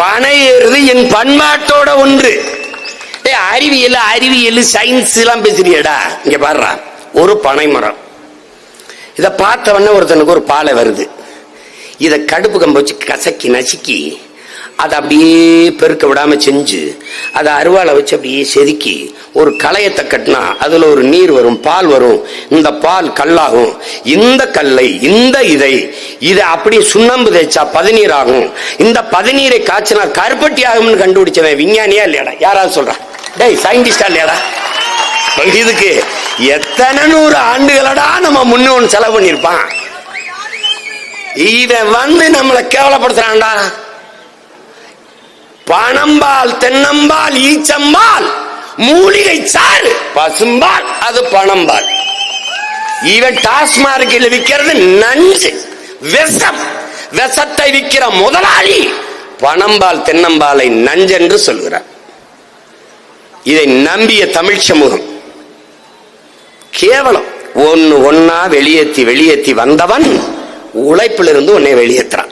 பனை ஏறுது என் பண்பாட்டோட ஒன்று. அறிவியல் அறிவியல் சயின்ஸ் எல்லாம் பேசுறியடா. இங்க பாடுறா, ஒரு பனை மரம். இத பார்த்தவொடனே ஒருத்தனுக்கு ஒரு பாலை வருது. இத கடுப்பு கம்ப வச்சு கசக்கி நசுக்கி அதை அப்படியே பெருக்க விடாம செஞ்சு அதை அருவாளை வச்சு அப்படியே செதுக்கி ஒரு களையத்தை கட்டினா அதுல ஒரு நீர் வரும், பால் வரும். இந்த பால் கல்லாகும். இந்த கல்லை இந்த இதை அப்படியே சுண்ணாம்பு தேய்ச்சா பதநீர் ஆகும். இந்த பதநீரை காய்ச்சினா கருப்பட்டி ஆகும்னு கண்டுபிடிச்சவன் விஞ்ஞானியா இல்லையாடா? யாராவது சொல்றான்? டேய் சயின்டிஸ்டா இல்லையாடா? இதுக்கு எத்தனை 100 ஆண்டுகளடா நம்ம முன்னோன் செலவு பண்ணிருப்பான். இவன் நம்மளை கேவலப்படுத்துறான்டா. பனம்பால், தென்னம்பால், ஈச்சம்பால், மூலிகை சாறு, பசும்பால், அது பனம்பால். இவன் டாஸ்மார்க்கில் விற்கிறது நஞ்சு, விஷம். விஷத்தை விற்கிற முதலாளி பனம்பால் தென்னம்பாலை நஞ்சென்று சொல்கிறார். இதை நம்பிய தமிழ் சமூகம் கேவலம் ஒன்னா வெளியேற்றி வந்தவன் உழைப்பிலிருந்து உன்னை வெளியேற்றான்.